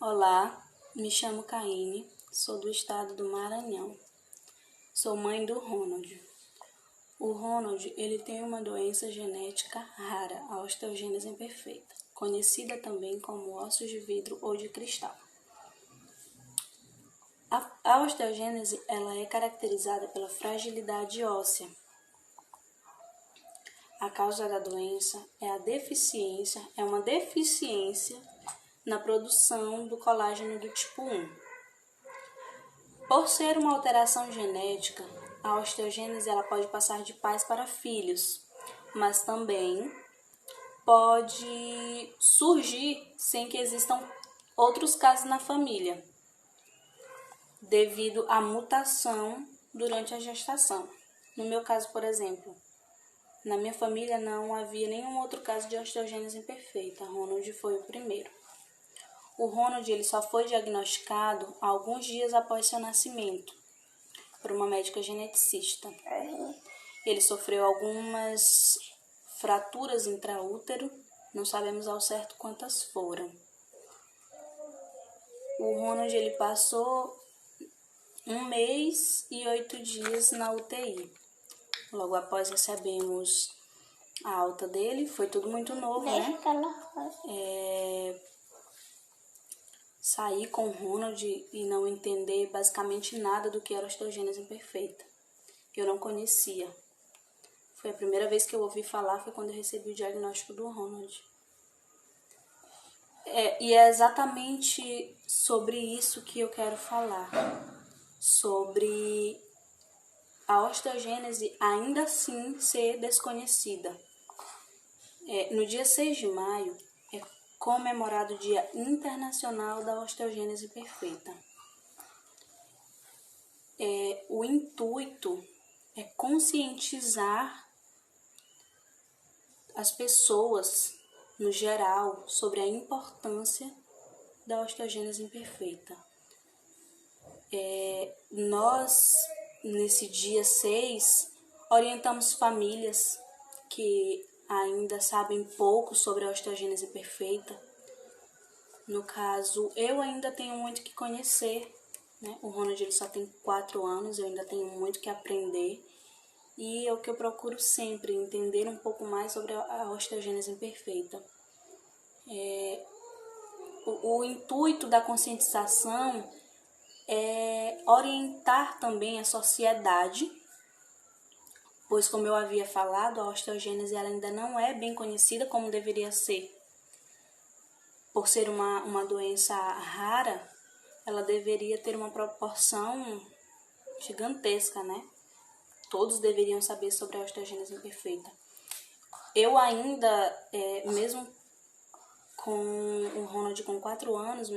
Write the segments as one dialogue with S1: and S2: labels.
S1: Olá, me chamo Caine, sou do estado do Maranhão. Sou mãe do Ronald. O Ronald, ele tem uma doença genética rara, a osteogênese imperfeita, conhecida também como ossos de vidro ou de cristal. A osteogênese, ela é caracterizada pela fragilidade óssea. A causa da doença é uma deficiência na produção do colágeno do tipo 1. Por ser uma alteração genética, a osteogênese ela pode passar de pais para filhos, mas também pode surgir sem que existam outros casos na família, devido à mutação durante a gestação. No meu caso, por exemplo, na minha família não havia nenhum outro caso de osteogênese imperfeita. Ronald foi o primeiro. O Ronald ele só foi diagnosticado alguns dias após seu nascimento por uma médica geneticista. Ele sofreu algumas fraturas intraútero, não sabemos ao certo quantas foram. O Ronald ele passou 1 mês e 8 dias na UTI. Logo após recebemos a alta dele, foi tudo muito novo, né? Sair com o Ronald e não entender basicamente nada do que era osteogênese imperfeita. Eu não conhecia. Foi a primeira vez que eu ouvi falar, foi quando eu recebi o diagnóstico do Ronald. E é exatamente sobre isso que eu quero falar. Sobre a osteogênese ainda assim ser desconhecida. No dia 6 de maio é comemorado o Dia Internacional da Osteogênese Perfeita. O intuito é conscientizar as pessoas, no geral, sobre a importância da osteogênese imperfeita. Nós, nesse dia 6, orientamos famílias que ainda sabem pouco sobre a osteogênese perfeita. No caso, eu ainda tenho muito que conhecer, né? O Ronald ele só tem 4 anos, eu ainda tenho muito que aprender. E é o que eu procuro sempre, entender um pouco mais sobre a osteogênese imperfeita. O intuito da conscientização é orientar também a sociedade, pois, como eu havia falado, a osteogênese ela ainda não é bem conhecida como deveria ser. Por ser uma doença rara, ela deveria ter uma proporção gigantesca, né? Todos deveriam saber sobre a osteogênese imperfeita. Eu ainda, mesmo com o Ronald com 4 anos,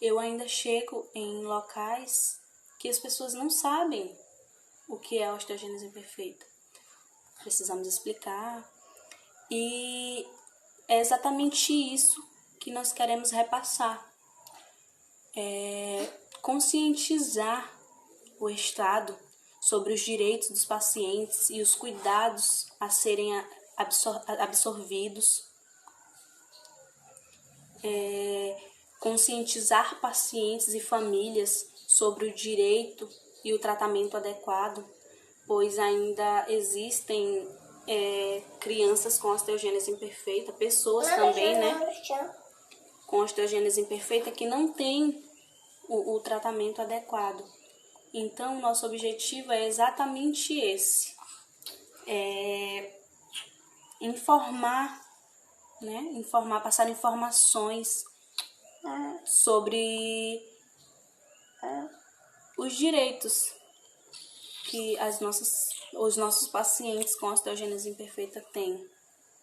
S1: eu ainda chego em locais que as pessoas não sabem o que é a osteogênese imperfeita. Precisamos explicar. E é exatamente isso que nós queremos repassar. Conscientizar o Estado sobre os direitos dos pacientes e os cuidados a serem absorvidos. Conscientizar pacientes e famílias sobre o direito e o tratamento adequado, pois ainda existem crianças com osteogênese imperfeita, pessoas também, né, com osteogênese imperfeita que não têm o tratamento adequado. Então, nosso objetivo é exatamente esse, informar, né, passar informações sobre os direitos que os nossos pacientes com osteogênese imperfeita têm.